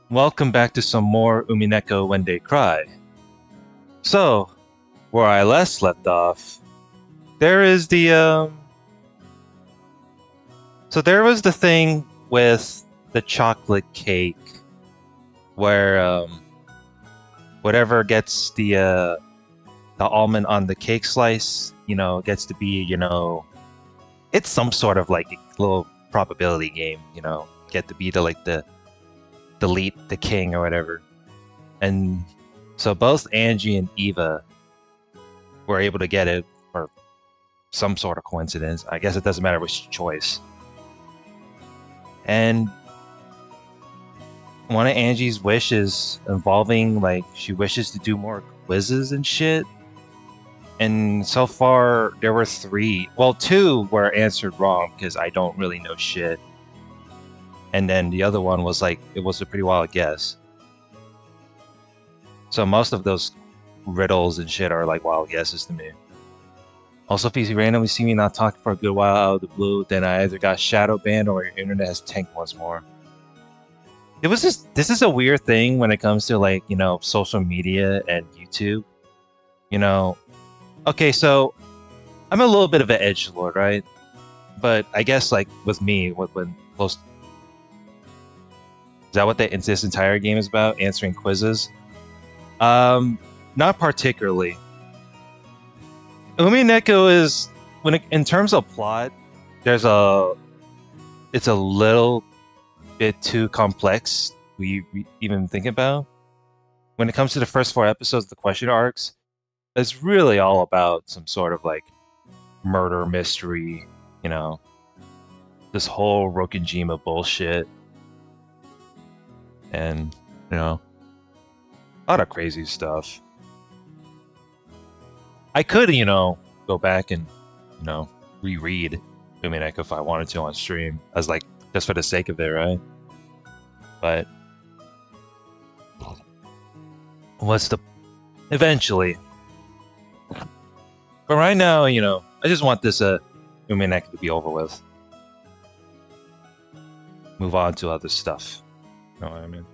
Welcome back to some more Umineko When They Cry. So, where I last left off, there is there was the thing with the chocolate cake where whatever gets the almond on the cake slice, gets to be, it's some sort of like little probability game, get to be the delete the king or whatever. And so both Angie and Eva were able to get it for some sort of coincidence. I guess it doesn't matter which choice. And one of Angie's wishes involving, like, she wishes to do more quizzes and shit. And so far, there were three. Well, two were answered wrong because I don't really know shit. And then the other one was like, it was a pretty wild guess. So most of those riddles and shit are like wild guesses to me. Also, if you randomly see me not talking for a good while out of the blue, then I either got shadow banned or your internet has tanked once more. It was just, this is a weird thing when it comes to, like, social media and YouTube. Okay, so I'm a little bit of an edgelord, right? But I guess, like, with me, when close, is that what this entire game is about? Answering quizzes? Not particularly. Umineko is, in terms of plot, it's a little bit too complex we even think about. When it comes to the first 4 episodes, the question arcs, it's really all about some sort of like murder mystery, this whole Rokujima bullshit. And, a lot of crazy stuff. I could, go back and, reread Umineko if I wanted to on stream, as like, just for the sake of it, right? But eventually. But right now, I just want this Umineko to be over with. Move on to other stuff. You know what I mean?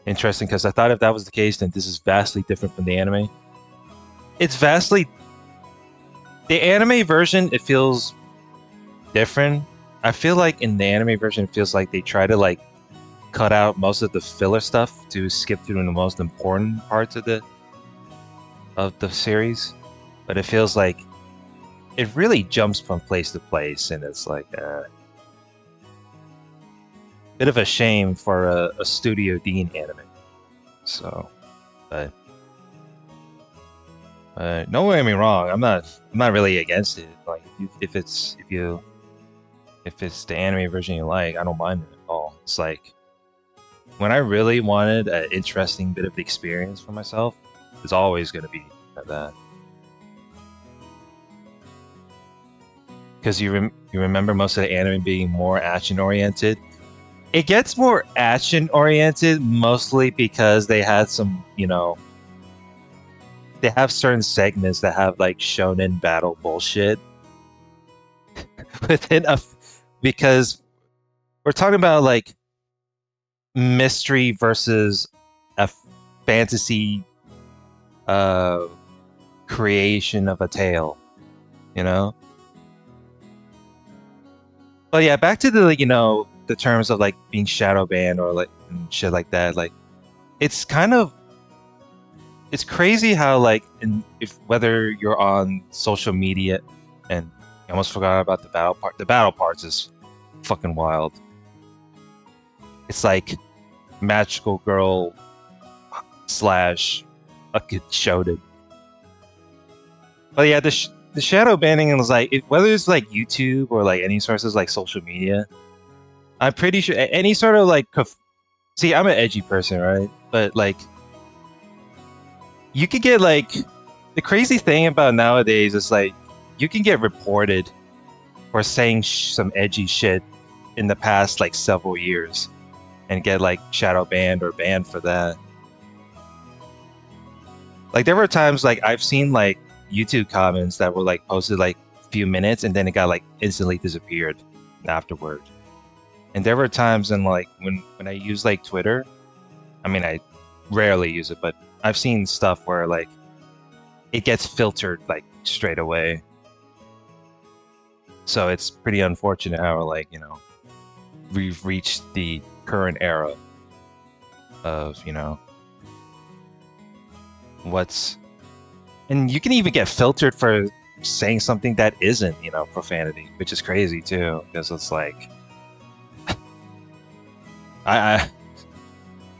Interesting, because I thought if that was the case, then this is vastly different from the anime. It's vastly... The anime version, it feels different. I feel like in the anime version, it feels like they try to, like, cut out most of the filler stuff to skip through the most important parts of the series. But it feels like it really jumps from place to place, and it's like bit of a shame for a Studio Dean anime. So, but don't get me wrong, I'm not really against it. Like, if it's the anime version you like, I don't mind it at all. It's like, when I really wanted an interesting bit of the experience for myself, it's always going to be like that. Because you remember most of the anime being more action oriented. It gets more action oriented mostly because they had some, they have certain segments that have like shonen battle bullshit within because we're talking about like mystery versus a fantasy creation of a tale, But yeah, back to the the terms of like being shadow banned or like and shit like that. Like, it's crazy how, like, whether you're on social media, and I almost forgot about the battle part. The battle parts is fucking wild. It's like magical girl / fucking shonen. But yeah, the shadow banning was like, whether it's like YouTube or like any sources like social media, I'm pretty sure any sort of like see, I'm an edgy person, right? But like, you could get like, the crazy thing about nowadays is like, you can get reported for saying some edgy shit in the past like several years and get like shadow banned or banned for that. Like, there were times like I've seen like YouTube comments that were like posted like a few minutes and then it got like instantly disappeared afterward. And there were times in like when I use like Twitter, I mean I rarely use it, but I've seen stuff where like it gets filtered like straight away. So it's pretty unfortunate how like, you know, we've reached the current era of, you know, what's, and you can even get filtered for saying something that isn't, you know, profanity, which is crazy too, because it's like I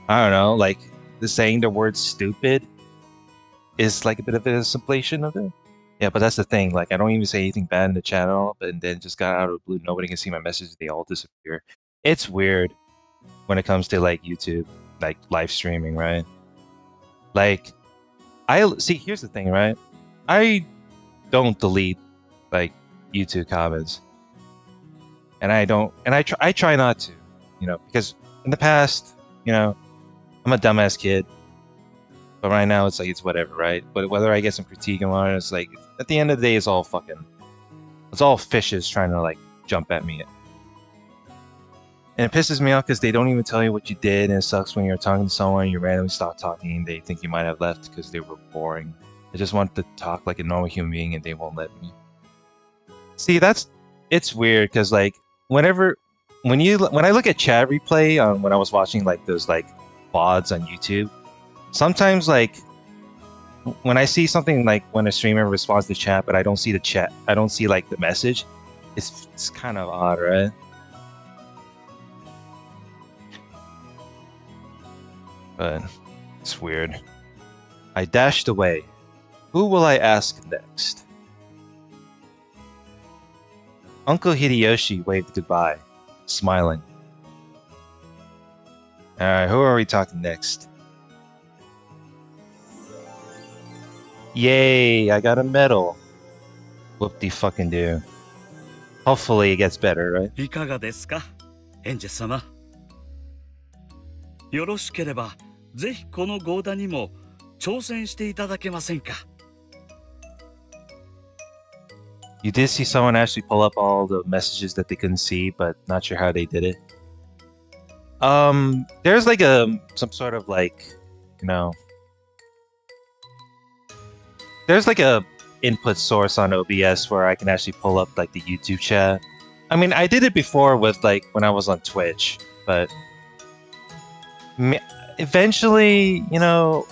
don't know, like the saying the word stupid is like a bit of a simulation of it. Yeah, but that's the thing. Like, I don't even say anything bad in the channel, but then just got out of the blue. Nobody can see my messages. They all disappear. It's weird when it comes to like YouTube, like live streaming, right? Like, I see. Here's the thing, right? I don't delete like YouTube comments, and I don't, and I try not to, you know, because in the past, you know, I'm a dumbass kid. But right now, it's like, it's whatever, right? But whether I get some critique on it, it's like, at the end of the day, it's all fucking, it's all fishes trying to like jump at me. And it pisses me off because they don't even tell you what you did, and it sucks when you're talking to someone, you randomly stop talking, they think you might have left because they were boring. I just want to talk like a normal human being, and they won't let me. See, it's weird because like, when I look at chat replay on when I was watching like those like VODs on YouTube, sometimes, like, when I see something like when a streamer responds to chat, but I don't see the chat, I don't see, like, the message, it's kind of odd, right? But it's weird. I dashed away. Who will I ask next? Uncle Hideyoshi waved goodbye, smiling. Alright, who are we talking next? Yay, I got a medal. Whoop-de-fucking-do. Hopefully it gets better, right? いかがですか、演者様。よろしければ、ぜひこのゴーダにも挑戦していただけませんか。You did see someone actually pull up all the messages that they couldn't see, but not sure how they did it. There's like some sort of like, you know, there's like a input source on OBS where I can actually pull up like the YouTube chat. I mean, I did it before with like when I was on Twitch, but eventually, you know,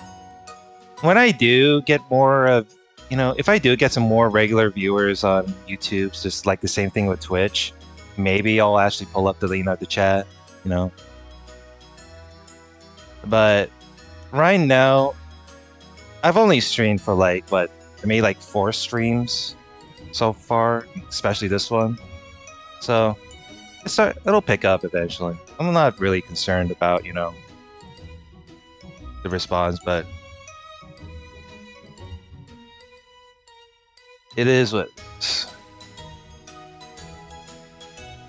when I do get more of, you know, if I do get some more regular viewers on YouTube, just like the same thing with Twitch, maybe I'll actually pull up the link of the chat, you know. But right now, I've only streamed for like, what, I made like 4 streams so far, especially this one. So, it'll pick up eventually. I'm not really concerned about, you know, the response, but it is what...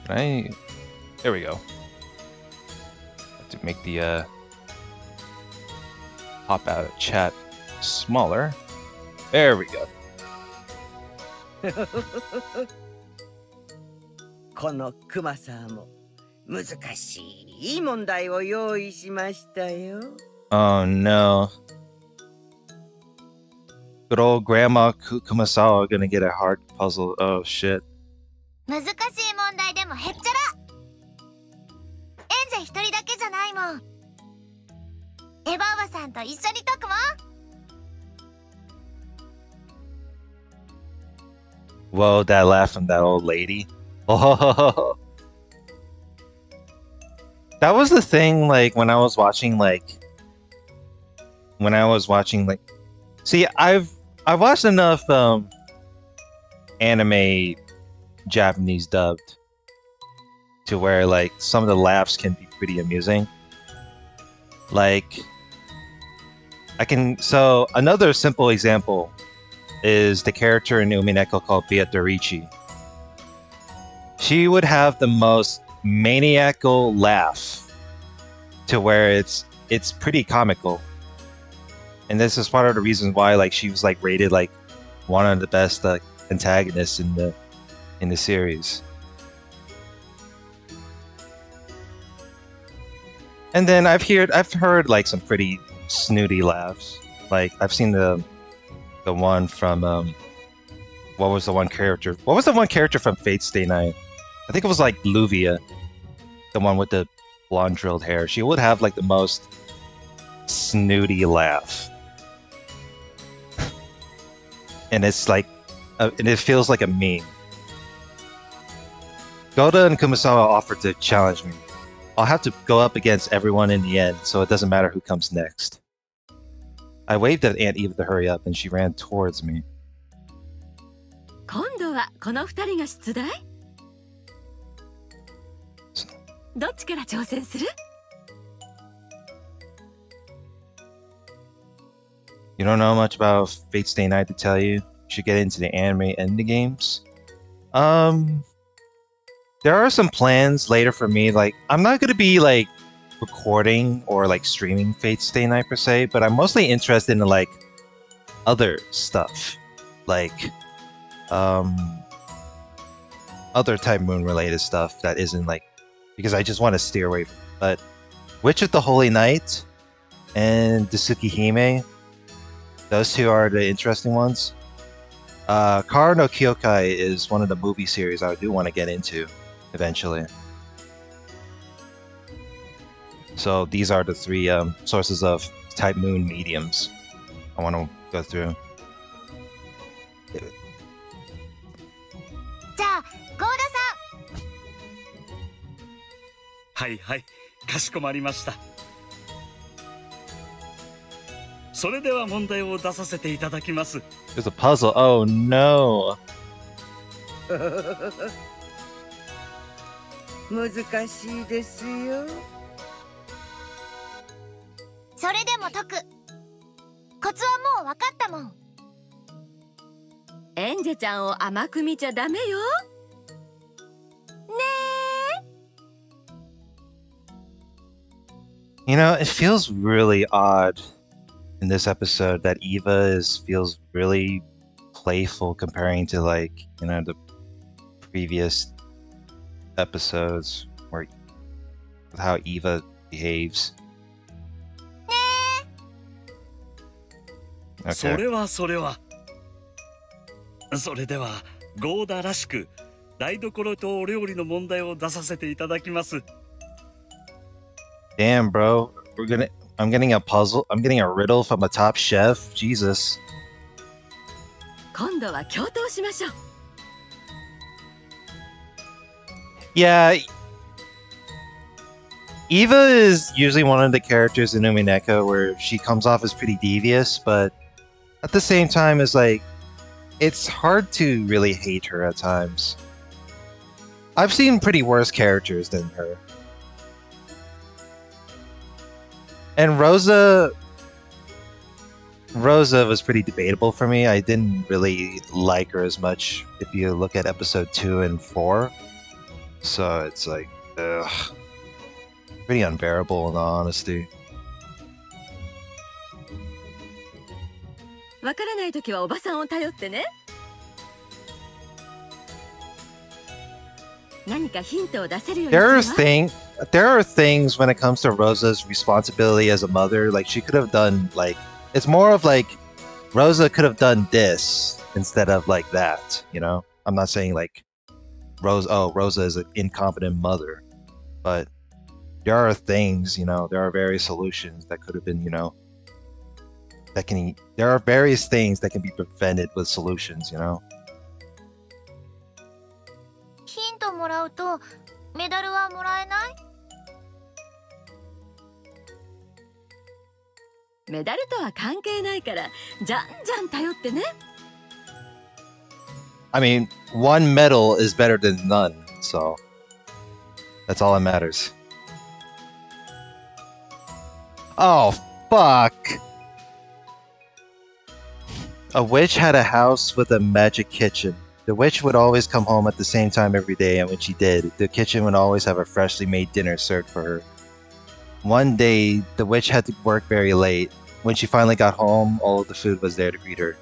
There we go. Have to make the, pop out of chat smaller. There we go. このクマさんも難しい問題を用意しましたよ。Oh no. Good old Grandma Kumasawa gonna get a hard puzzle. Oh shit. 難しい問題でもへっちゃら。演者一人だけじゃないもん。エヴァおばさんと一緒に解くもん。Whoa, that laugh from that old lady. Oh, that was the thing. Like when I was watching, see, I've watched enough anime Japanese dubbed to where like some of the laughs can be pretty amusing. Like so another simple example is the character in Umineko called Beatrice. She would have the most maniacal laugh to where it's pretty comical. And this is part of the reasons why like she was like rated like one of the best antagonists in the series. And then I've heard like some pretty snooty laughs. Like I've seen the one from what was the one character? What was the one character from Fate Stay Night? I think it was like Luvia, the one with the blonde drilled hair. She would have like the most snooty laugh. And it's like and it feels like a meme. Goda and Kumasawa offered to challenge me. I'll have to go up against everyone in the end, so it doesn't matter who comes next. I waved at Aunt Eva to hurry up, and she ran towards me. 今度はこの二人が出題？どっちから挑戦する？ You don't know much about Fate Stay Night to tell you? You should get into the anime and the games. There are some plans later for me. Like, I'm not gonna be like recording or like streaming Fate Stay Night per se, but I'm mostly interested in like other stuff, like other Type Moon related stuff that isn't like, because I just want to steer away from it. But Witch of the Holy Night and Tsukihime, those two are the interesting ones. Kara no Kyokai is one of the movie series I do want to get into eventually. So these are the three sources of Type Moon mediums I want to go through. じゃあゴーダさん。はいはい、かしこまりました。それでは問題を出させていただきます。There's a puzzle. Oh no. 難しいですよ。それでも解く。コツはもう分かったもん。エンジェちゃんを甘く見ちゃダメよ。You know, it feels really odd in this episode that Eva feels really playful comparing to like, you know, the previous episodes where how Eva behaves. それはそれは。それではゴーダらしく台所とお料理の問題を出させていただきます。Damn, bro. I'm getting a puzzle. I'm getting a riddle from a top chef. Jesus. 今度は共闘しましょう。Yeah. Eva is usually one of the characters in Umineko where she comes off as pretty devious, but at the same time, it's like, it's hard to really hate her at times. I've seen pretty worse characters than her. And Rosa was pretty debatable for me. I didn't really like her as much if you look at episode 2 and 4. So it's like, ugh. Pretty unbearable in all honesty. わからないときはおばさんを頼ってね。何かヒントを出せるようにするわ。There are things when it comes to Rosa's responsibility as a mother, like she could have done like, it's more of like Rosa could have done this instead of like that, you know? I'm not saying like Rosa is an incompetent mother, but there are things, you know, there are various solutions that could have been, you know, there are various things that can be prevented with solutions, you know? ヒントもらうとメダルはもらえない？メダルとは関係ないから、じゃんじゃん頼ってね。I mean, one medal is better than none, so that's all that matters. Oh, fuck! A witch had a house with a magic kitchen. The witch would always come home at the same time every day, and when she did, the kitchen would always have a freshly made dinner served for her. One day, the witch had to work very late. When she finally got home, all of the food was there to greet her.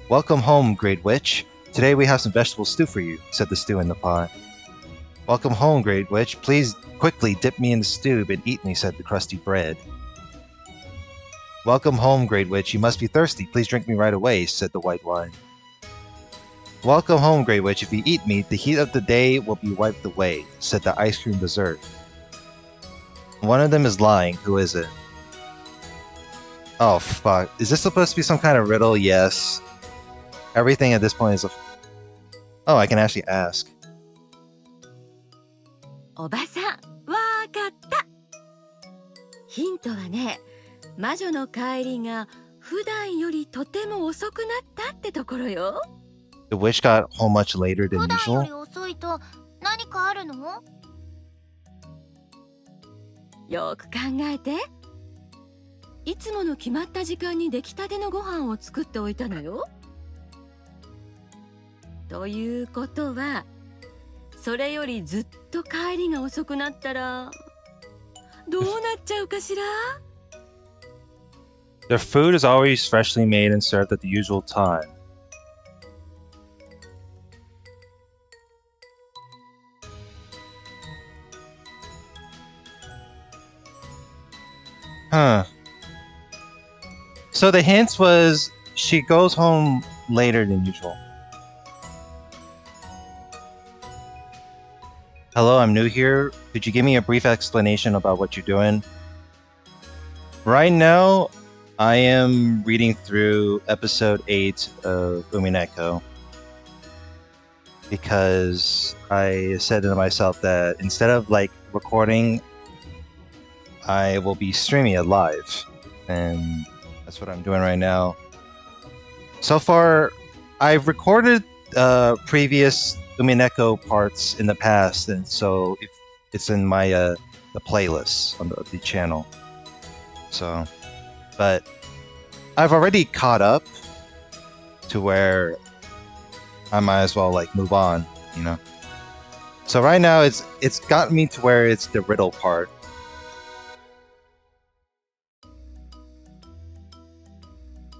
"Welcome home, great witch. Today we have some vegetable stew for you," said the stew in the pot. Welcome home, Great Witch. Please quickly dip me in the stew and eat me, said the crusty bread. Welcome home, Great Witch. You must be thirsty. Please drink me right away, said the white wine. Welcome home, Great Witch. If you eat me, the heat of the day will be wiped away, said the ice cream dessert. One of them is lying. Who is it? Oh, fuck. Is this supposed to be some kind of riddle? Yes. Everything at this point is a... Oh, I can actually ask. おばさん、わかった。ヒントはね、魔女の帰りが普段よりとても遅くなったってところよ。The witch got home much later than 普段 usual. より遅いと何かあるの？よく考えて。いつもの決まった時間に出来たてのご飯を作っておいたのよ。ということは、それよりずっと帰りが遅くなったらどうなっちゃうかしら？ Their food is always freshly made and served at the usual time. Huh. So the hint was she goes home later than usual. Hello, I'm new here. Could you give me a brief explanation about what you're doing? Right now, I am reading through episode 8 of Umineko. Because I said to myself that instead of like recording, I will be streaming it live. And that's what I'm doing right now. So far, I've recorded previous Umineko parts in the past, and so it's in my the playlist on the channel. So, but I've already caught up to where I might as well like move on, you know. So right now it's gotten me to where it's the riddle part.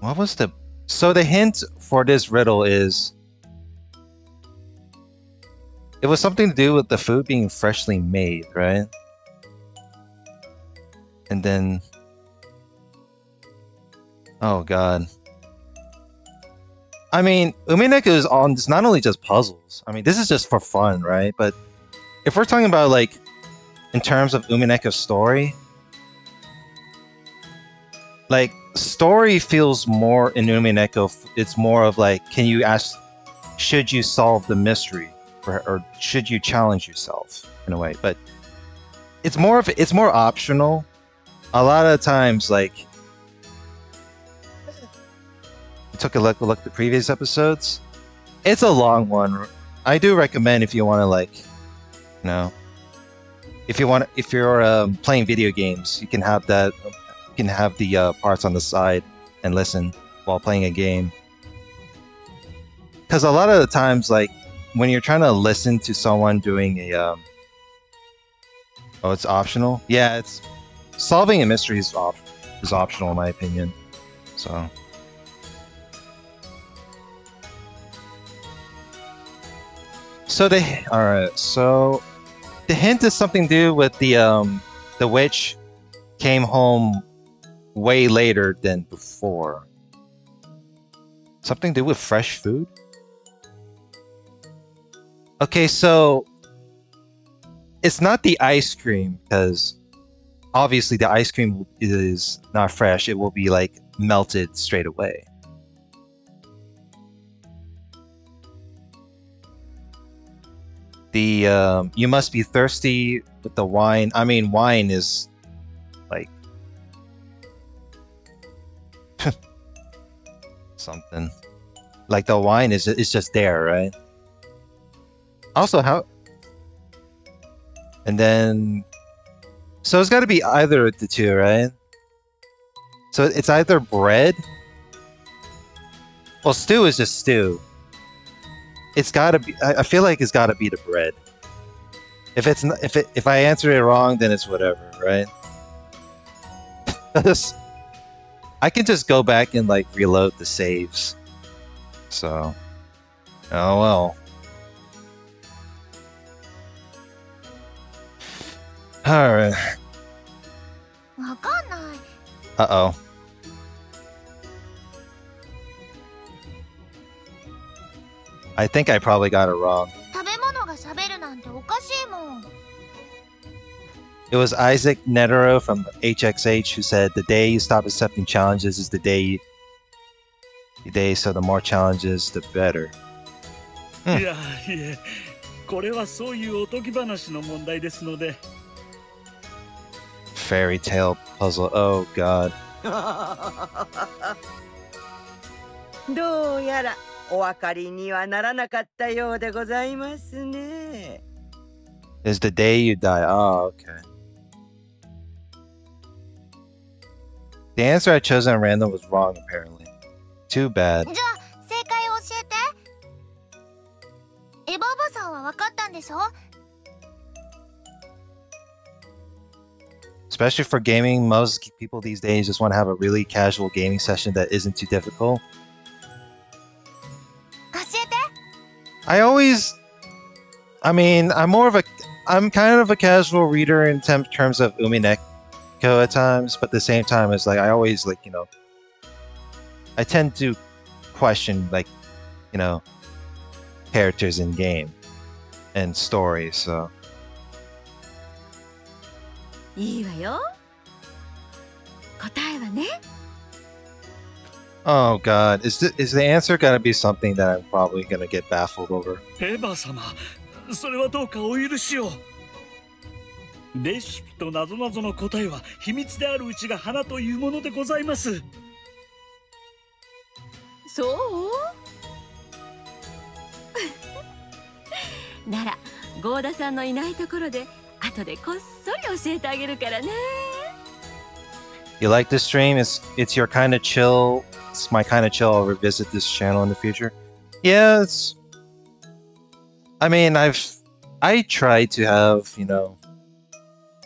What was the... So the hint for this riddle is... It was something to do with the food being freshly made, right? And then... Oh god. I mean, Umineko is on... It's not only just puzzles. I mean, this is just for fun, right? But if we're talking about, like, in terms of Umineko's story... Like, story feels more in Umineko. It's more of like, can you ask... Should you solve the mystery? Or should you challenge yourself in a way? But it's more optional. A lot of times, like, took a look at the previous episodes. It's a long one. I do recommend if you want to, like, you know, if you're playing video games, you can have that. You can have the parts on the side and listen while playing a game. Because a lot of the times, like, when you're trying to listen to someone doing a oh, it's optional? Yeah, it's solving a mystery is optional in my opinion. So alright, so the hint is something to do with the witch came home way later than before. Something to do with fresh food? Okay, so it's not the ice cream, because obviously the ice cream is not fresh. It will be like melted straight away. The you must be thirsty with the wine. I mean, wine is like something. Like the wine is just there, right? Also, how... And then... So it's got to be either of the two, right? So it's either bread... Well, stew is just stew. It's got to be... I feel like it's got to be the bread. If it's not, if I answer it wrong, then it's whatever, right? I can just go back and, like, reload the saves. So... Oh well. Alright. わかんない。 Uh-oh. I think I probably got it wrong. 食べ物が喋るなんておかしいもん。 It was Isaac Netero from HXH who said, "The day you stop accepting challenges is the day so the more challenges, the better." いやいえ、これはそういうおとぎ話の問題ですので。 Fairy tale puzzle. Oh god. どうやらお分かりにはならなかったようでございますね。 Is the day you die. Oh, okay. The answer I chose at random was wrong, apparently. Too bad. じゃあ正解を教えて。エヴァおばさんはわかったんでしょ？ Especially for gaming, most people these days just want to have a really casual gaming session that isn't too difficult. 教えて。 I'm kind of a casual reader in terms of Umineko at times, but at the same time, it's like I always I tend to question characters in game and stories, so. いいわよ。答えはね。 Oh god, is the answer gonna be something that I'm probably gonna get baffled over? エヴァ様、それはどうかお許しを。レシピとなぞなぞの答えは秘密であるうちが花というものでございます。そう？なら、ゴーダさんのいないところで後でこっそり教えてあげるからね。 You like this stream? It's your kind of chill. It's my kind of chill. I'll revisit this channel in the future. Yeah, I try to have,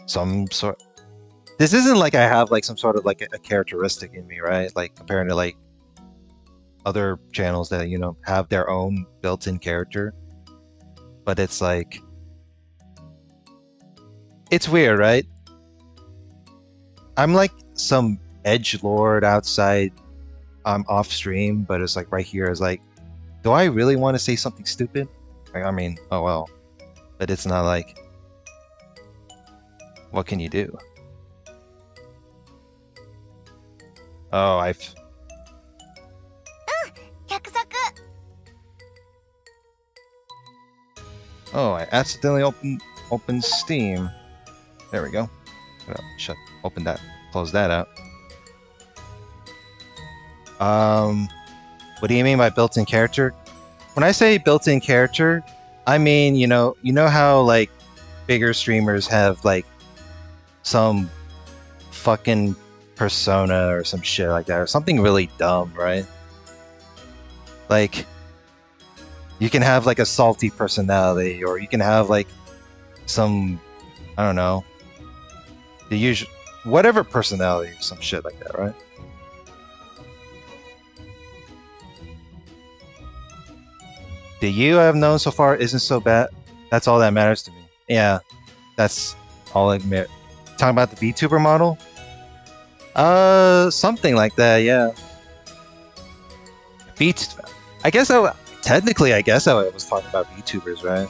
some sort. This isn't like I have some sort of a characteristic in me, right? Like compared to other channels that have their own built-in character. But it's it's weird, right? I'm like some edgelord outside. I'm off stream, but it's right here is do I really want to say something stupid? Oh well. But it's not what can you do? Oh, 約束。 Oh, I accidentally opened Steam. There we go. Open that, close that out. What do you mean by built-in character? When I say built-in character, I mean, you know how bigger streamers have some fucking persona or some shit like that, or something really dumb, right? You can have a salty personality, or you can have some, I don't know, the usual, whatever personality, some shit like that, right? The you I've known so far isn't so bad. That's all that matters to me. Yeah, that's all I admit. Talking about the VTuber model? Something like that, yeah. I guess technically, I was talking about VTubers, right?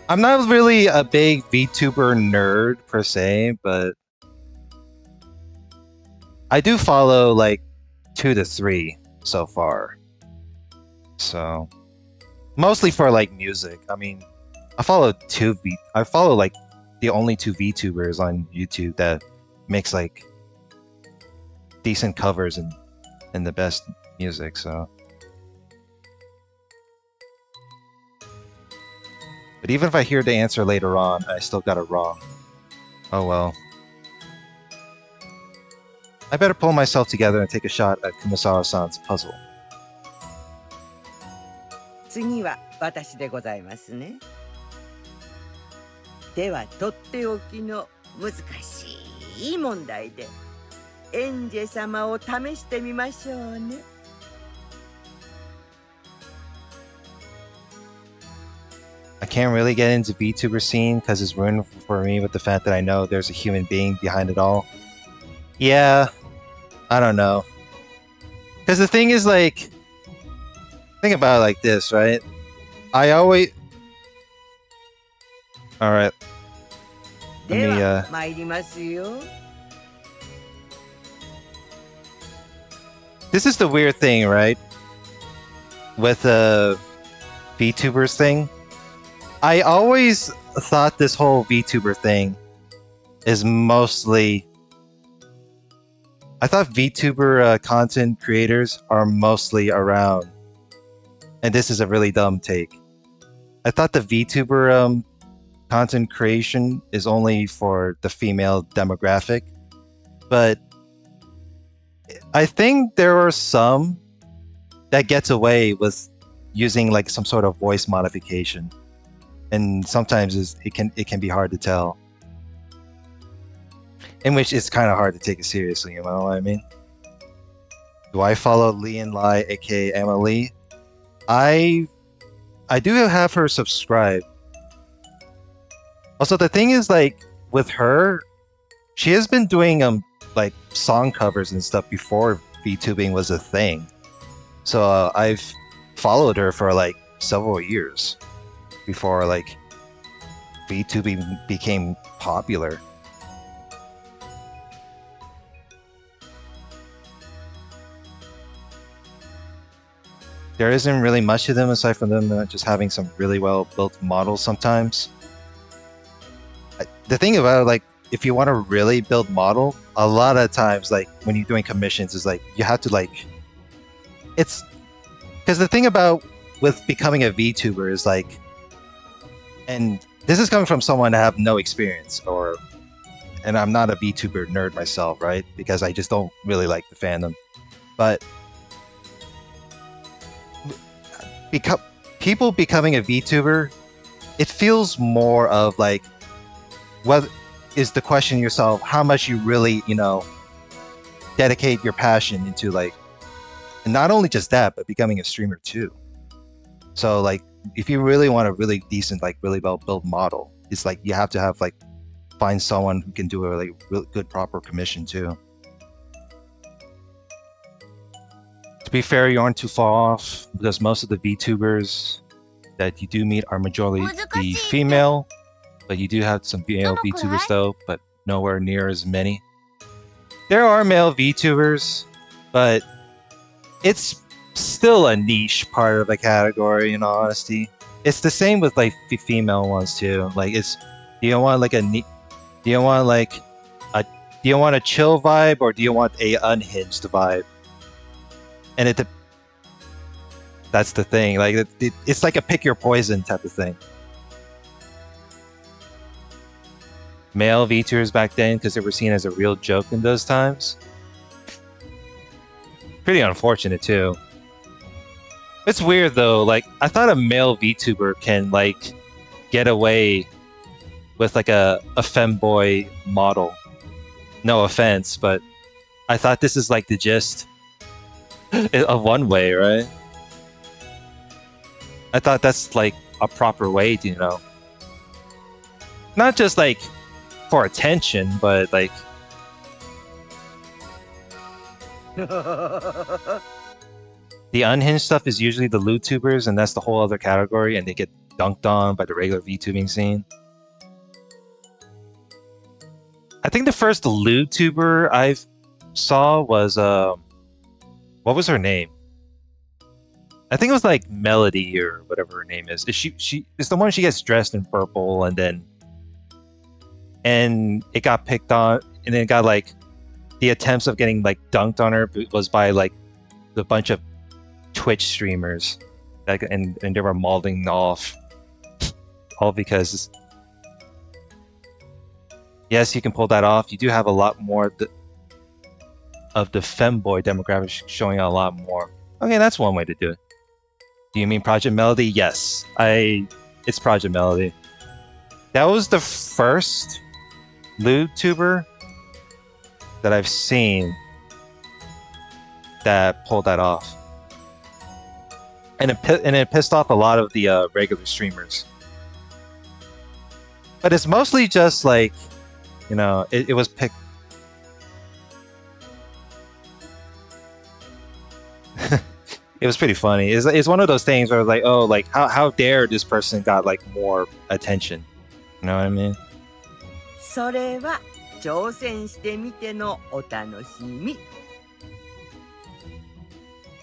I'm not really a big VTuber nerd per se, but I do follow 2 to 3 so far. So mostly for music. I follow the only 2 VTubers on YouTube that makes decent covers and the best music, so. But even if I hear the answer later on, I still got it wrong. Oh well. I better pull myself together and take a shot at Kumasawa-san's puzzle. 次は私でございますね。ではとっておきの難しい問題でエンジェ様を試してみましょうね。I can't really get into VTuber scene because it's ruined for me with the fact that I know there's a human being behind it all. Yeah, I don't know. Because the thing is, like, think about it like this, right? I always... Alright. Let me, では参りますよ。 This is the weird thing, right? With VTubers thing. I always thought this whole VTuber thing is mostly... I thought VTuber content creators are mostly around. And this is a really dumb take. I thought the VTuber content creation is only for the female demographic. But I think there are some that gets away with using like some sort of voice modification. And sometimes it can be hard to tell. In which it's kind of hard to take it seriously, you know what I mean? Do I follow Lee and Lai, aka Emily? I do have her subscribed. Also, the thing is, like, with her, she has been doing like song covers and stuff before VTubing was a thing. So I've followed her for like several years before like VTubing became popular. There isn't really much to them aside from them just having some really well built models sometimes. The thing about it, like, if you want to really build model, a lot of times, like, when you're doing commissions, is like, you have to, like, it's, because the thing about with becoming a VTuber is like, and this is coming from someone that have no experience, and I'm not a VTuber nerd myself, right? Because I just don't really like the fandom. But people becoming a VTuber, it feels more of like, what is the question yourself, how much you really, you know, dedicate your passion into, like, and not only just that, but becoming a streamer too. So like, if you really want a really decent, like, really well built model, it's like you have to have, like, find someone who can do a really good proper commission too. To be fair, you aren't too far off, because most of the VTubers that you do meet are majority female, but you do have some male VTubers though, but nowhere near as many. There are male VTubers, but it's still a niche part of the category, in all honesty. It's the same with like female ones too. Like, it's, do you want like a chill vibe, or do you want a unhinged vibe? And that's the thing. Like, it's like a pick your poison type of thing. Male VTubers back then, because they were seen as a real joke in those times. Pretty unfortunate too. It's weird though. Like, I thought a male VTuber can like get away with like a femboy model. No offense, but I thought this is like the gist of one way, right? I thought that's like a proper way to, you know, not just like for attention, but like the unhinged stuff is usually the loot-tubers, and that's the whole other category, and they get dunked on by the regular VTubing scene. I think the first loot-tuber I saw was what was her name? I think it was like Melody or whatever her name is. She is the one, she gets dressed in purple, and it got picked on, and then it got like the attempts of getting like dunked on her was by like the bunch of Twitch streamers, like, and they were mauling off, all because yes, you can pull that off. You do have a lot more of the femboy demographic showing a lot more. Okay, that's one way to do it. Do you mean Project Melody? Yes, it's Project Melody. That was the first LootTuber that I've seen that pulled that off, and it pissed off a lot of the regular streamers. But it's mostly just like, you know, it was picked. It was pretty funny. It's one of those things where like, oh, like how dare this person got like more attention? You know what I mean? それは挑戦してみてのお楽しみ。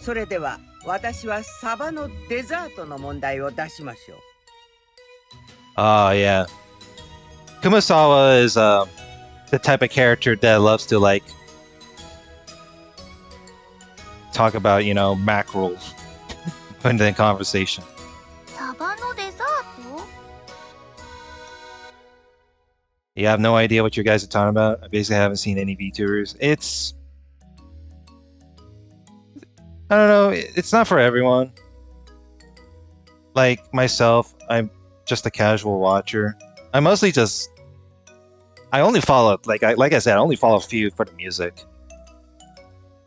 それでは私はサバのデザートの問題を出しましょう。Oh yeah. Kumasawa is the type of character that loves to like talk about, you know, mackerel in the conversation. サバのデザート？ You have no idea what you guys are talking about. I basically haven't seen any VTubers. I don't know, it's not for everyone. Like myself, I'm just a casual watcher. I mostly just I only follow like I said, I only follow a few for the music.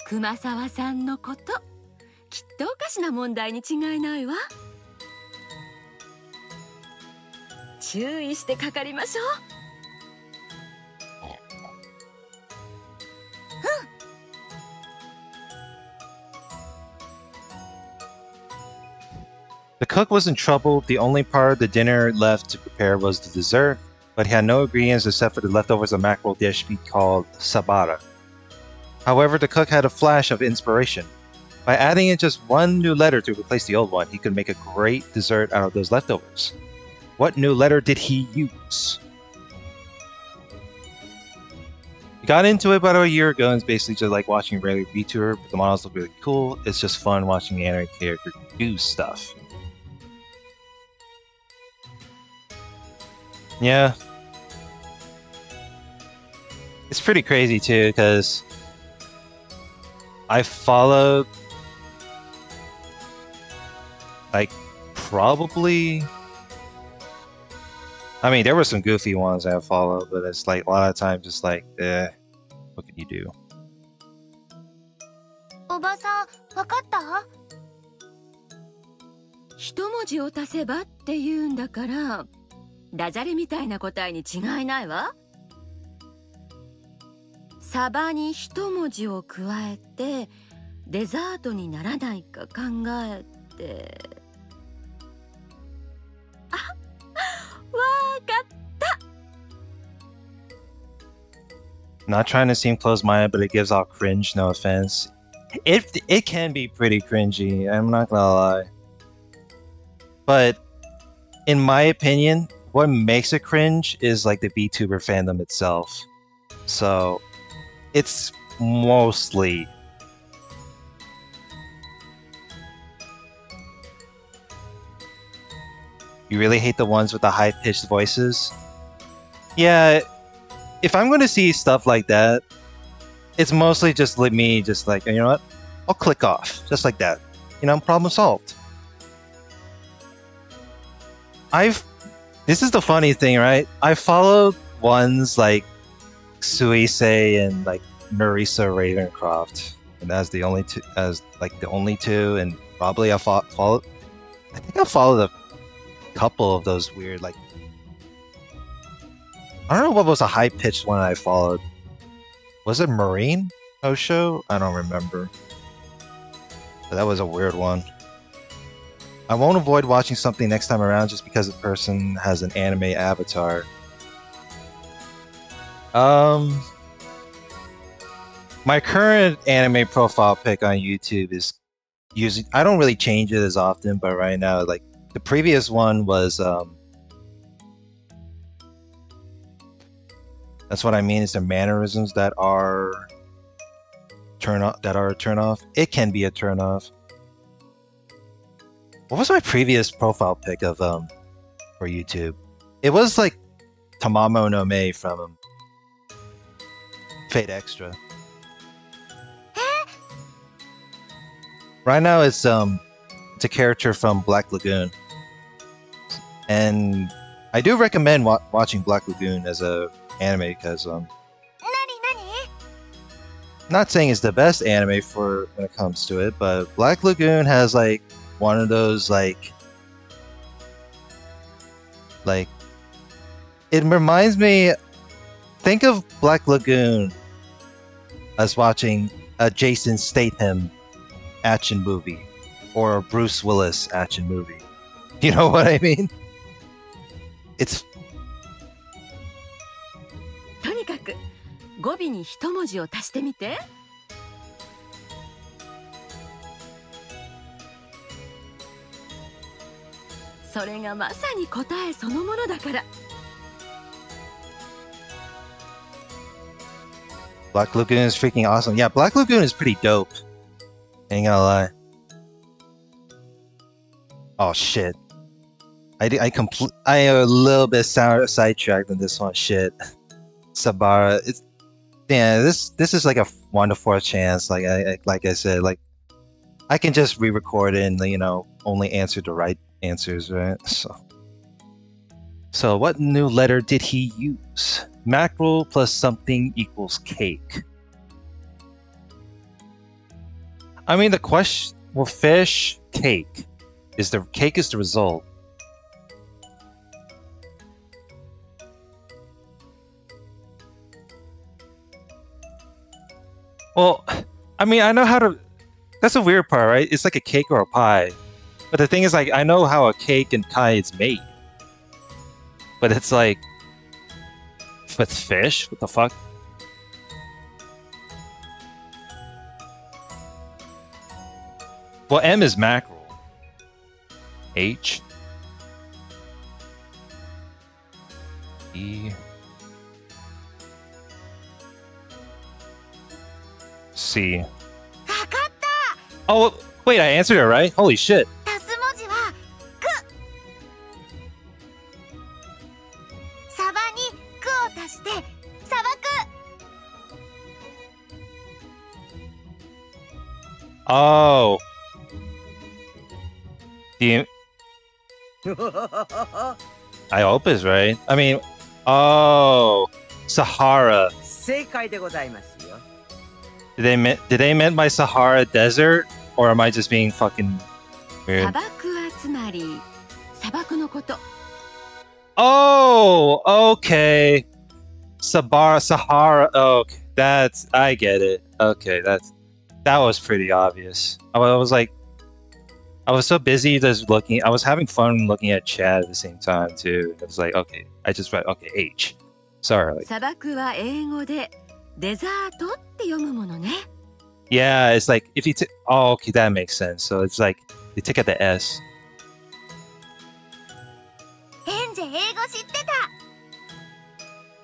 熊沢さんのこと、きっとおかしな問題に違いないわ。注意してかかりましょう。The cook was in trouble. The only part of the dinner left to prepare was the dessert, but he had no ingredients except for the leftovers of mackerel dish called sabara. However, the cook had a flash of inspiration. By adding in just one new letter to replace the old one, he could make a great dessert out of those leftovers. What new letter did he use? He got into it about a year ago and it's basically just like watching a regular VTuber, but the models look really cool. It's just fun watching the anime character do stuff. Yeah. It's pretty crazy too, because I followed like probably, I mean there were some goofy ones I followed, but it's like a lot of times just like what can you do? おばさん、わかった？一文字を足せばって言うんだから、ダジャレみたいな答えに違いないわ。サバに一文字を加えてデザートにならないか考えて。あ、わかった。Not trying to seem close-minded, but it gives off cringe, no offense. It can be pretty cringy, I'm not gonna lie. But in my opinion, what makes it cringe is like the VTuber fandom itself. So it's mostly you really hate the ones with the high-pitched voices? Yeah, if I'm gonna see stuff like that, it's mostly just me just like, you know what? I'll click off, just like that. You know, problem solved. This is the funny thing, right? I followed ones like Suisei and like Nerissa Ravencroft, and that's the only two, and probably I followed. I think I followed a couple of those weird like. I don't know what was a high pitched one I followed. Was it Marine Osho? I don't remember. But that was a weird one. I won't avoid watching something next time around just because the person has an anime avatar. My current anime profile pic on YouTube is usually, I don't really change it as often, but right now, like the previous one was that's what I mean, is the mannerisms that are turn off. It can be a turn off. What was my previous profile pic of for YouTube? It was like Tamamo no Mei from Fate Extra. Right now it's a character from Black Lagoon, and I do recommend watching Black Lagoon as a anime because not saying it's the best anime for when it comes to it, but Black Lagoon has like one of those like It reminds me. Think of Black Lagoon as watching a Jason Statham action movie or a Bruce Willis action movie. You know what I mean? It's とにかく語尾に一文字を足してみて。それがまさに答えそのものだから。Black Lagoon is freaking awesome. Yeah, Black Lagoon is pretty dope. Ain't gonna lie. Oh shit. I a little bit sidetracked on this one. Shit. Sabara. It's this is like a 1 to 4 chance. Like I said, like I can just re-record it and only answer the right answers, right? So what new letter did he use? Mackerel plus something equals cake. I mean, the question, well, fish, cake. Cake is the result. Well, I mean, I know how to... That's a weird part, right? It's like a cake or a pie. But the thing is, like, I know how a cake and pie is made. But it's like... With fish? What the fuck? Well, M is mackerel. H. E. C. わかった。 Oh, wait, I answered it right? Holy shit. 足す文字はく。サバにくを足して砂漠。 Oh. Do you... I hope it's right. I mean, oh, Sahara. 正解でございますよ。 Did they meant by Sahara Desert, or am I just being fucking 砂 weird? 漠はつまり砂漠のこと。 Oh, okay. Sahara. Okay, I get it. Okay, that was pretty obvious. I was like, I was so busy just looking. I was having fun looking at chat at the same time too. I was like, okay, I just read okay H. Sorry. Like, 砂漠は英語でデザートって読むものね。 yeah, it's like if you oh, okay, that makes sense. So it's like they take out the S. エンジェ英語知ってた。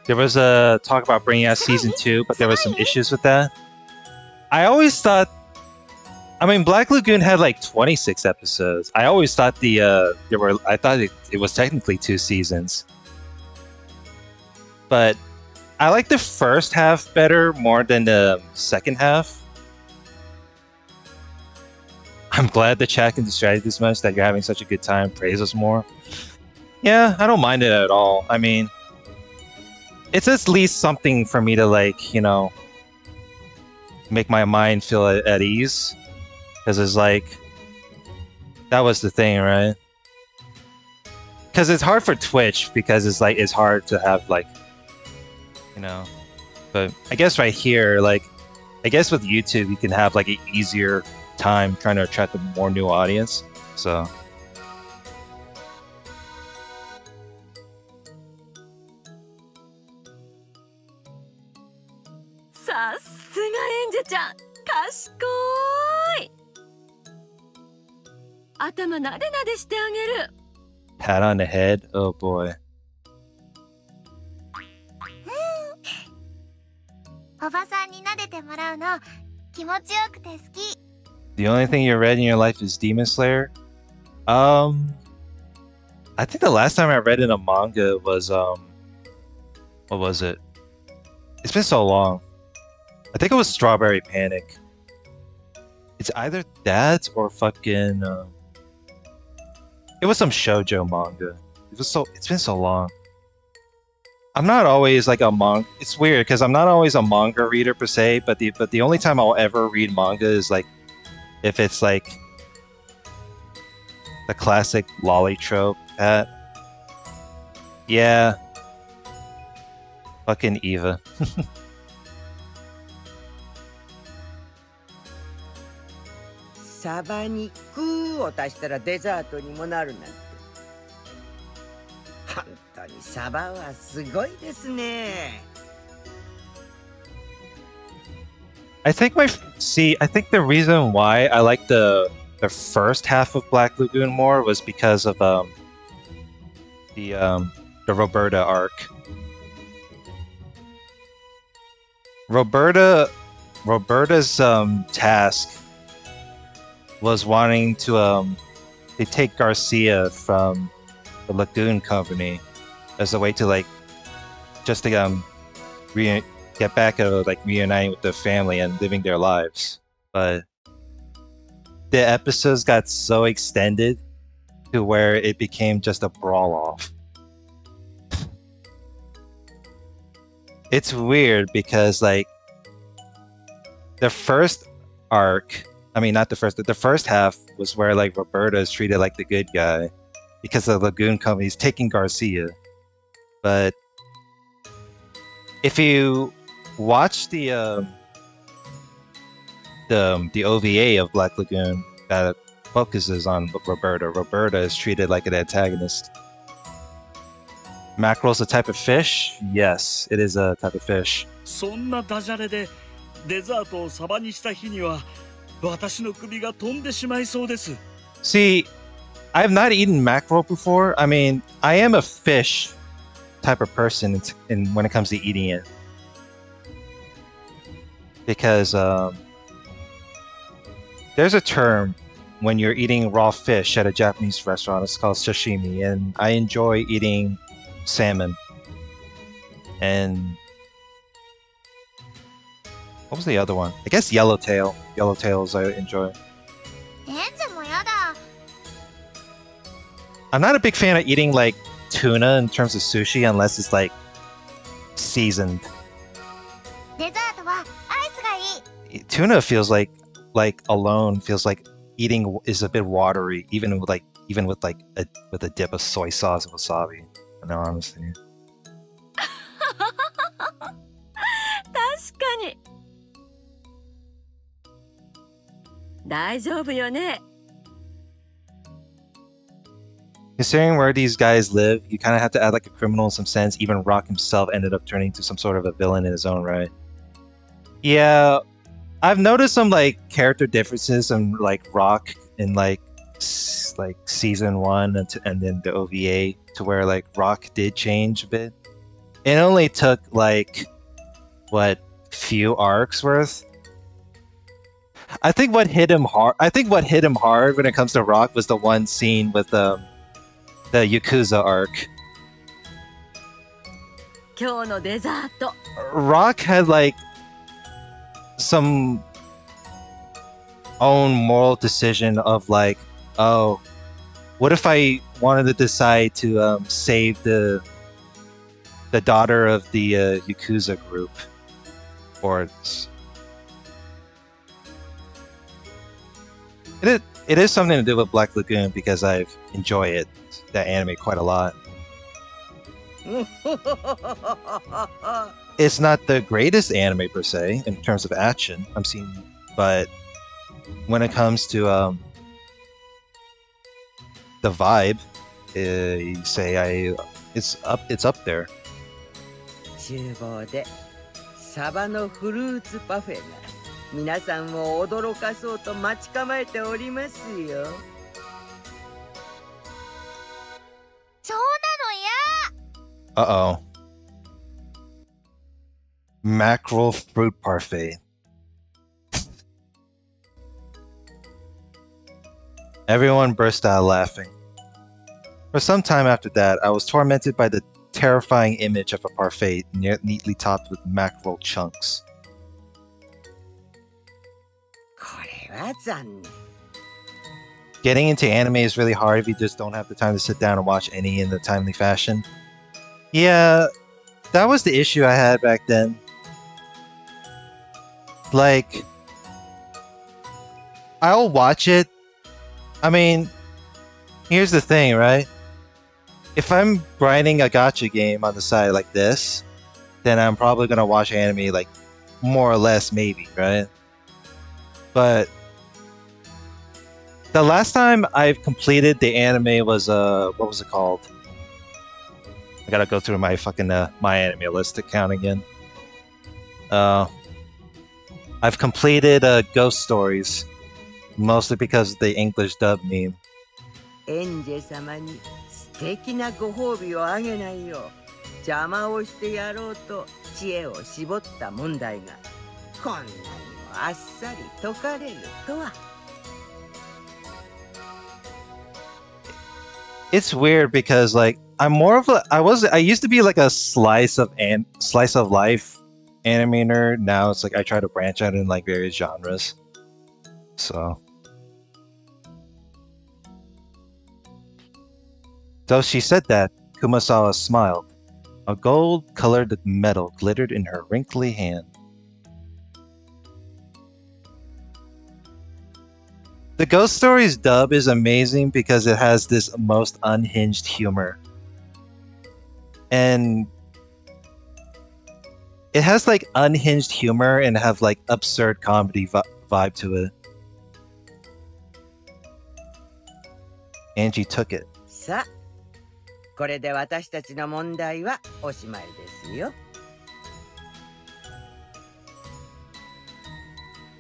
There was a talk about bringing out season 2, but there was some issues with that. I always thought, I mean, Black Lagoon had like 26 episodes. I always thought I thought it was technically 2 seasons. But I like the first half better more than the second half. I'm glad the chat can distract this much that you're having such a good time. Praise us more. Yeah, I don't mind it at all. I mean, it's at least something for me to like, make my mind feel at ease. Because it's like, that was the thing, right? Because it's hard for Twitch because it's like, it's hard to have like, but I guess right here, like, I guess with YouTube, you can have like an easier time trying to attract a more new audience. So.さすがエンジェちゃん、賢い。頭なでなでしてあげる。 Pat on the head? Oh boy. おばさんに撫でてもらうの気持ちよくて好き。 The only thing you read in your life is Demon Slayer? I think the last time I read in a manga was, what was it? It's been so long. I think it was Strawberry Panic. It's either that or fucking, it was some shoujo manga. It's been so long. I'm not always like a manga. It's weird because I'm not always a manga reader per se, but the only time I'll ever read manga is like if it's like the classic lolly trope. Yeah, Fucking Eva. サバに「ク」を足したらデザートにもなるなんて。本当にサバはすごいですね。I think I think the reason why I like the first half of Black Lagoon more was because of the Roberta arc. Roberta's task was wanting to take Garcia from the Lagoon Company as a way to like just to get back at like reuniting with the family and living their lives. But the episodes got so extended to where it became just a brawl off. It's weird because like the first arc, I mean not the first half was where like Roberta is treated like the good guy because the Lagoon Company's taking Garcia. But if you watch the OVA of Black Lagoon that focuses on Roberta is treated like an antagonist. Mackerel's a type of fish? Yes, it is a type of fish. そんなダジャレでデザートをサバにした日には私の首が飛んでしまいそうです。 See, I've not eaten mackerel before. I mean, I am a fish type of person when it comes to eating it. Because there's a term when you're eating raw fish at a Japanese restaurant. It's called sashimi, and I enjoy eating salmon. And what was the other one? I guess yellowtail. Yellowtails I enjoy. レンズもやだ。 I'm not a big fan of eating like tuna in terms of sushi unless it's like seasoned. デザートはアイスがいい。 Tuna feels like alone feels like eating is a bit watery, even with a dip of soy sauce and wasabi. In all honesty. 確かに。大丈夫よね。 Considering where these guys live, you kind of have to add like a criminal in some sense. Even Rock himself ended up turning into some sort of a villain in his own right. Yeah, I've noticed some like character differences in like Rock in like season 1 and then the OVA to where like Rock did change a bit. It only took like what few arcs worth. I think what hit him hard when it comes to Rock was the one scene with the Yakuza arc. 今日のデザート。 Rock had like some own moral decision of like, oh, what if I wanted to decide to save the daughter of the Yakuza group, or it is something to do with Black Lagoon because I've enjoyed that anime quite a lot. It's not the greatest anime per se in terms of action but when it comes to the vibe, it's up there. 厨房でサバのフルーツパフェが皆さんを驚かそうと待ち構えておりますよ。そうなのや。 Uh-oh. Mackerel fruit parfait. Everyone burst out laughing. For some time after that, I was tormented by the terrifying image of a parfait neatly topped with mackerel chunks. これは残念。 Getting into anime is really hard if you just don't have the time to sit down and watch any in a timely fashion. Yeah, that was the issue I had back then. Like, I'll watch it. I mean, here's the thing, right? If I'm grinding a gacha game on the side like this, then I'm probably gonna watch anime like more or less, maybe, right? But the last time I've completed the anime was what was it called? I gotta go through my fucking my anime list account again. I've completed Ghost Stories, mostly because of the English dub meme. エンジェ様に素敵なご褒美をあげないよう邪魔をしてやろうと知恵を絞った問題がこんなにもあっさり解かれるとは。It's weird because like I'm more of a I used to be like a slice of life anime nerd. Now it's like I try to branch out in like various genres. So though she said that, Kumasawa smiled. A gold-colored metal glittered in her wrinkly hand. The Ghost Stories dub is amazing because it has this most unhinged humor. And it has like unhinged humor and have like absurd comedy vibe to it. Angie took it. さあ、これで私たちの問題はおしまいですよ。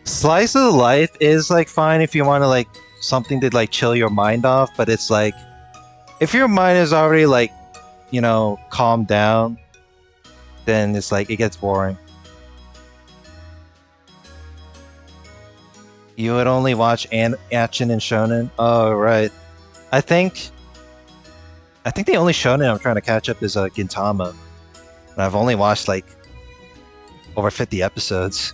Slice of life is like fine if you want to like something to like chill your mind off, but it's like if your mind is already like, you know, calmed down, then it's like it gets boring. You would only watch action and shonen? Oh right. I think the only shonen I'm trying to catch up is Gintama. And I've only watched like over 50 episodes.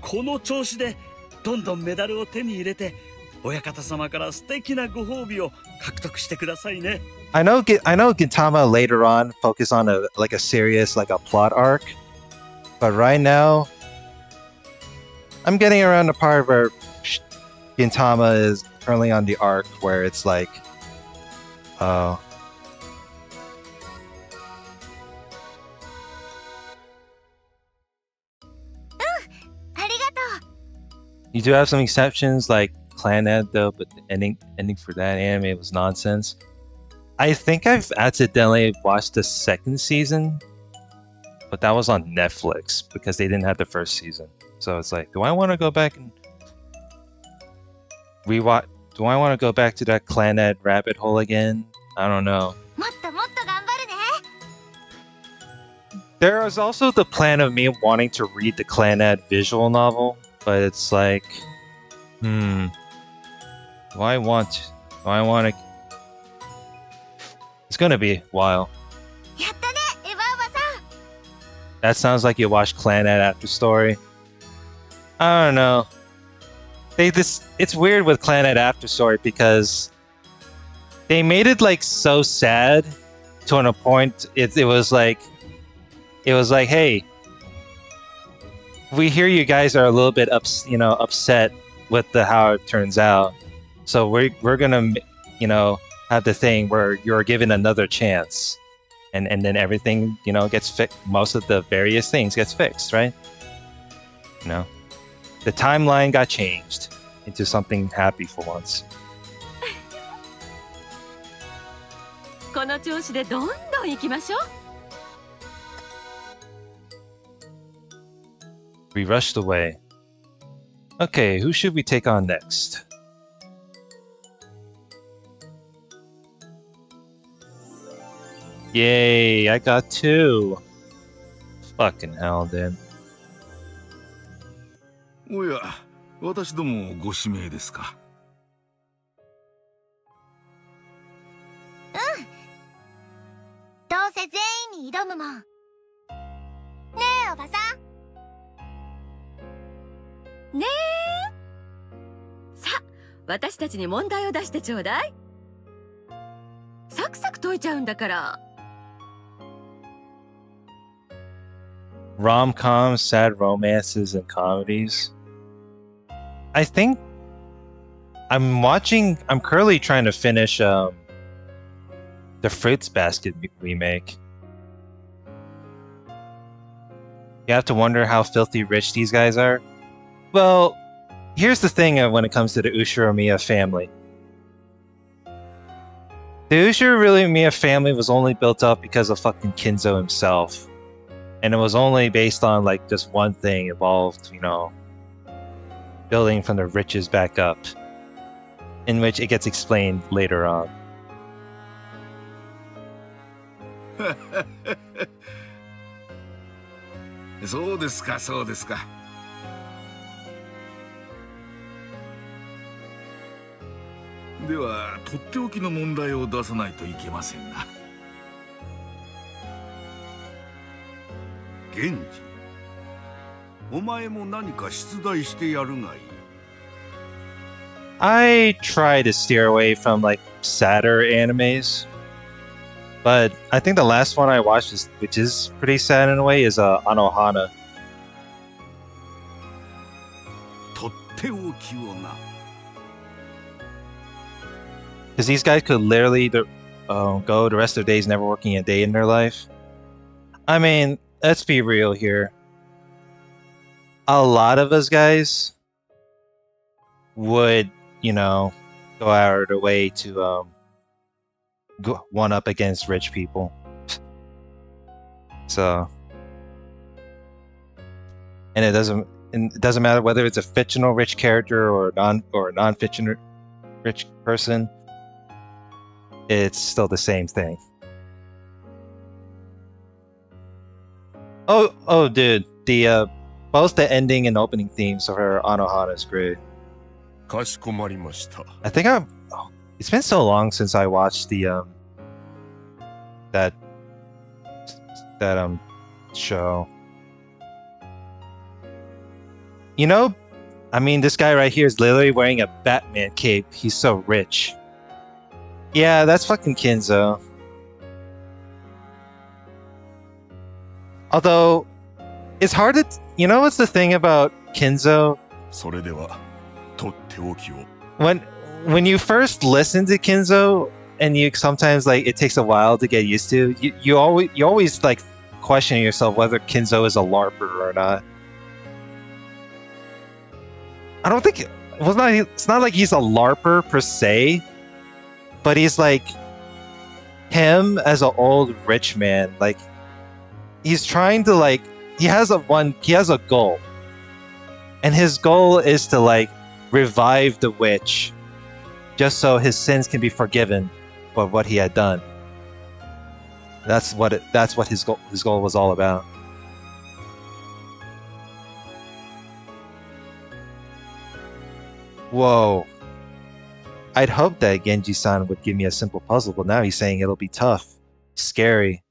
この調子でどんどんメダルを手に入れて親方様から素敵なご褒美を獲得してくださいね。I know Gintama later on focus on a serious like a plot arc, but right now I'm getting around the part where Gintama is currently on the arc where it's like, you do have some exceptions like Clannad though, but the ending for that anime was nonsense. I think I've accidentally watched the second season, but that was on Netflix because they didn't have the first season. So it's like, do I want to go back and rewatch? Do I want to go back to that Clannad rabbit hole again? I don't know. There is also the plan of me wanting to read the Clannad visual novel, but it's like, do I want to? It's gonna be a while. That sounds like you watched Clannad After Story. I don't know. It's weird with Clannad After Story because they made it like so sad to a point. It was like, hey, we hear you guys are a little bit upset with how it turns out, so we're gonna have the thing where you're given another chance, and then everything gets fixed. Most of the various things gets fixed, right? The timeline got changed into something happy for once. この調子でどんどん行きましょう。We rushed away. Okay, who should we take on next? Yay, I got 2. Fucking hell, dude. おや、私どもご指名ですか。どうせ全員に挑むもん。ねえおばさん。ねえ。さあ、私たちに問題を出してちょうだい。サクサク解いちゃうんだから。Rom-coms, sad romances, and comedies. I think I'm currently trying to finish the Fruits Basket remake. You have to wonder how filthy rich these guys are. Well, here's the thing when it comes to the Ushiromiya family. The Ushiromiya family was only built up because of fucking Kinzo himself. And it was only based on like just one thing involved, you know, building from the riches back up. In which it gets explained later on. そうですか、そうですか。では、とっておきの問題を出さないといけませんな。源氏、お前も何か出題してやるがいい。I try to steer away from like sadder animes. But I think the last one I watched, which is pretty sad in a way, is Anohana. とっておきをな。 Because these guys could literally go the rest of their days never working a day in their life. I mean, let's be real here. A lot of us guys would, you know, go out of their way to go one up against rich people. So, and it doesn't matter whether it's a fictional rich character or a non-fictional rich person. It's still the same thing. Oh, dude, the both the ending and opening themes of her Anohana is great. かしこまりました。 I think it's been so long since I watched the that show. You know, I mean, this guy right here is literally wearing a Batman cape. He's so rich. Yeah, that's fucking Kinzo. Although, it's hard to... You know what's the thing about Kinzo? それでは、とっておきを。 When you first listen to Kinzo, and you sometimes, like, it takes a while to get used to, you always like, question yourself whether Kinzo is a LARPer or not. I don't think... It's not like he's a LARPer per se, but he's like him as an old rich man. Like he's trying to like he has a goal, and his goal is to like revive the witch, just so his sins can be forgiven for what he had done. That's what his goal was all about. Whoa. I'd hoped that Genji-san would give me a simple puzzle, but now he's saying it'll be tough, scary.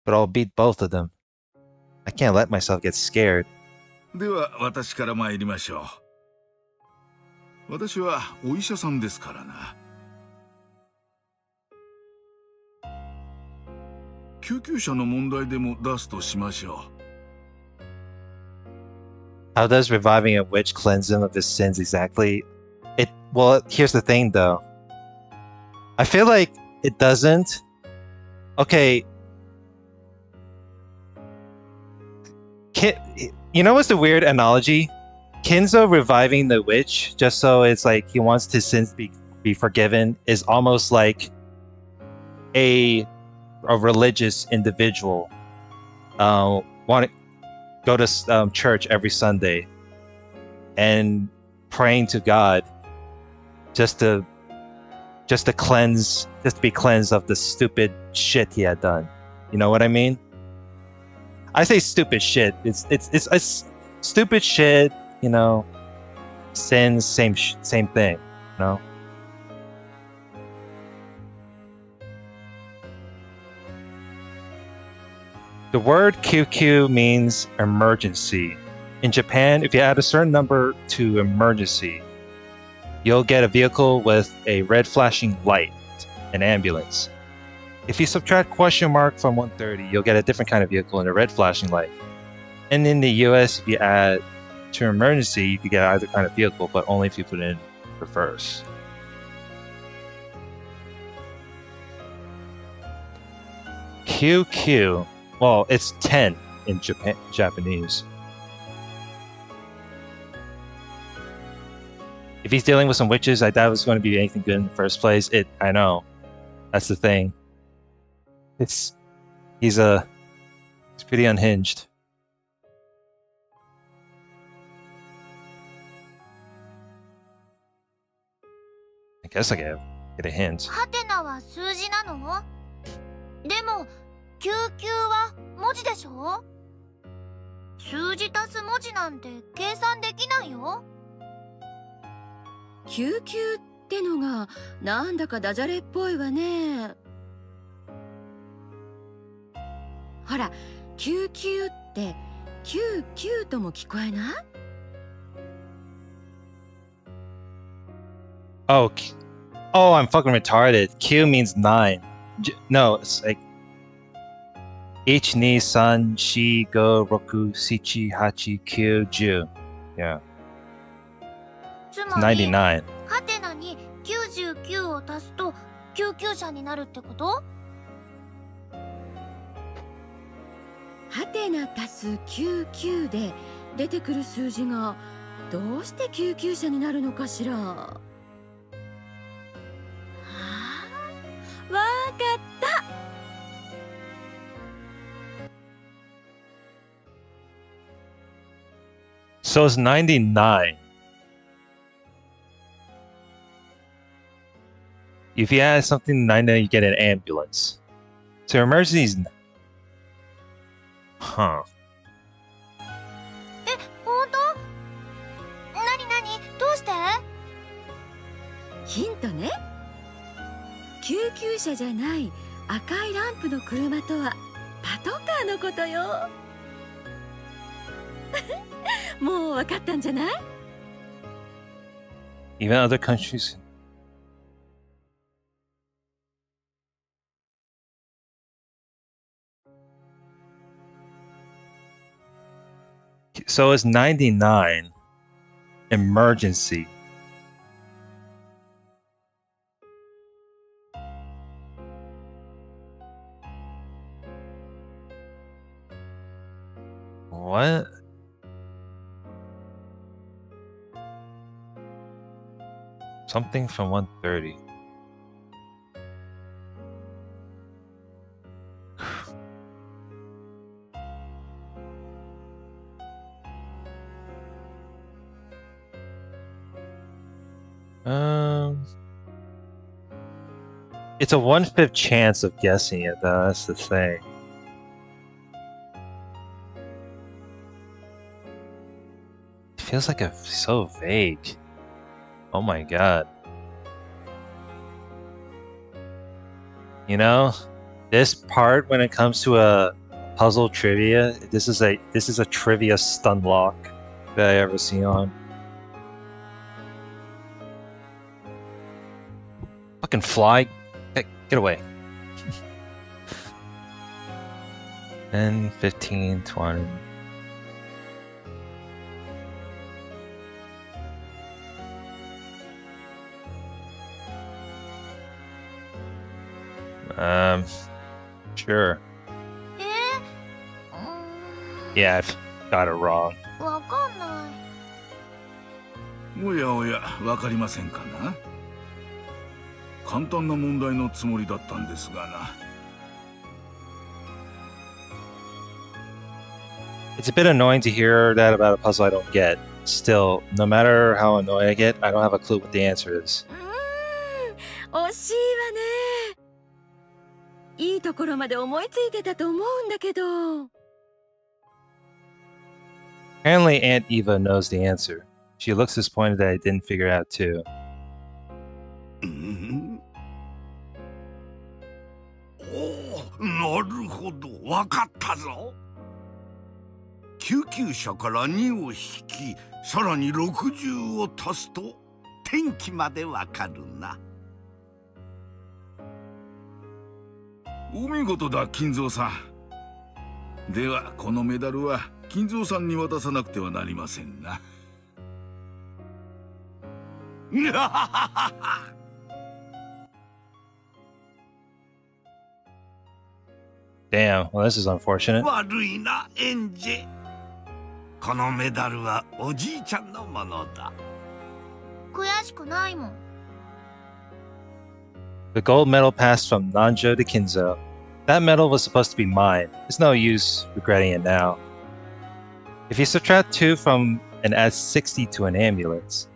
But I'll beat both of them. I can't let myself get scared. では、私から参りましょう。私はお医者さんですからな。救急車の問題でも出すとしましょう。 How does reviving a witch cleanse him of his sins exactly? Well, here's the thing though. I feel like it doesn't. Okay. You know what's the weird analogy? Kinzo reviving the witch just so it's like he wants his sins be forgiven is almost like a religious individual go to church every Sunday and praying to God just to be cleansed of the stupid shit he had done. You know what I mean? I say stupid shit. It's stupid shit, you know. Sins, same thing, you know. The word QQ means emergency. In Japan, if you add a certain number to emergency, you'll get a vehicle with a red flashing light, an ambulance. If you subtract question mark from 130, you'll get a different kind of vehicle and a red flashing light. And in the US, if you add to emergency, you could get either kind of vehicle, but only if you put it in reverse. QQ. Well, it's 10 in Japanese. If he's dealing with some witches, I doubt it was going to be anything good in the first place. I know. That's the thing. He's pretty unhinged. I guess I get a hint. ハテナは数字なの？でも99は文字でしょ？数字足す文字なんて計算できないよ。99ってのがなんだかダジャレっぽいわね。ほら、99って99とも聞こえない？ Oh, I'm fucking retarded. Q means 9. No, it's like 1, 2, 3, 4, 5, 6, 7, 8, 9, 10. Yeah. つまり99. ハテナに99を足すと救急車になるってこと？ハテナ足す99で出てくる数字がどうして救急車になるのかしら。はあ、わかった。So it's 99. If you add something to 99, you get an ambulance. So emergencies. Huh. え、本当？なになに？どうして？ヒントね。救急車じゃない赤いランプの車とはパトカーのことよ。もう分かったんじゃない？ Even other countries. So it's 99. Emergency. What? Something from 130. It's a 1/5 chance of guessing it, though. That's the thing. It feels like so vague. Oh my god. You know, this part when it comes to a puzzle trivia, this is a trivia Stunlock that I ever seen on. Fucking fly. Get away. 10, 15, 20. Sure. Yeah, I've got it wrong. わかんない。おやおや、わかりませんかな？簡単な問題のつもりだったんですがな。It's a bit annoying to hear that about a puzzle I don't get. Still, no matter how annoyed I get, I don't have a clue what the answer is. 惜しいわね。いいところまで思いついてたと思うんだけど。Apparently, Aunt Eva knows the answer. She looks disappointed that I didn't figure it out too. おお、なるほど、わかったぞ。救急車から2を引き、さらに60を足すと天気までわかるな。お見事だ、金蔵さん。ではこのメダルは金蔵さんに渡さなくてはなりませんな。Damn, well, this is unfortunate. 悪いな、エンジ。このメダルはおじいちゃんのものだ。悔しくないもん。The gold medal passed from Nanjo to Kinzo. That medal was supposed to be mine. There's no use regretting it now. If you subtract 2 from and add 60 to an ambulance,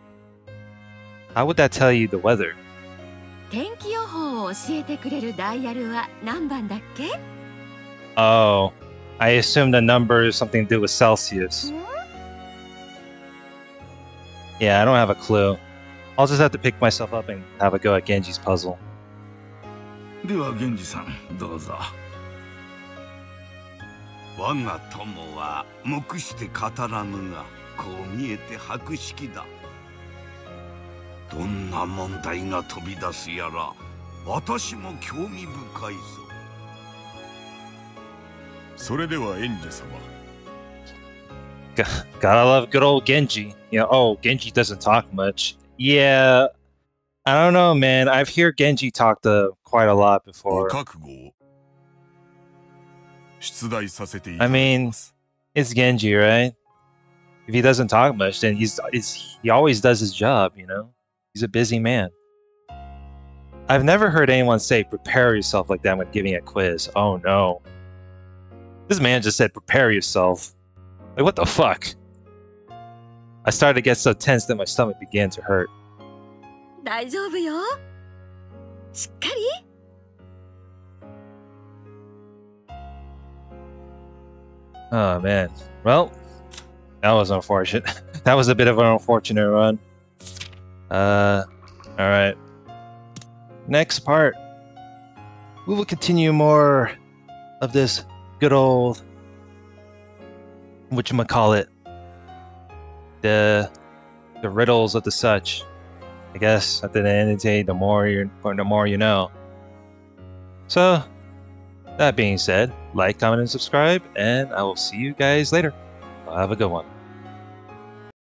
how would that tell you the weather? 天気予報を教えてくれるダイヤルは何番だっけ？ Oh, I assume the number is something to do with Celsius. Yeah, I don't have a clue. I'll just have to pick myself up and have a go at Genji's puzzle. では源氏さん、どうぞ。我が友は黙して語らぬが、こう見えて博識だ。どんな問題が飛び出すやら、私も興味深いぞ。それではエンジ様。Gotta love good old Genji. You know, oh, Genji doesn't talk much. Yeah, I don't know, man. I've heard Genji talk to quite a lot ご before. 覚悟を出題させていた I だき mean, ます。 it's Genji, right? If he doesn't talk much, then he always does his job, you know? He's a busy man. I've never heard anyone say prepare yourself like that when giving a quiz. Oh no. This man just said prepare yourself. Like, what the fuck? I started to get so tense that my stomach began to hurt. 大丈夫よ。しっかり。Oh man. Well, that was unfortunate. That was a bit of an unfortunate run. Alright. Next part. We will continue more of this good old whatchamacallit. The riddles of the such. I guess at the end of the day, the more you know. So, that being said, like, comment, and subscribe, and I will see you guys later. Have a good one.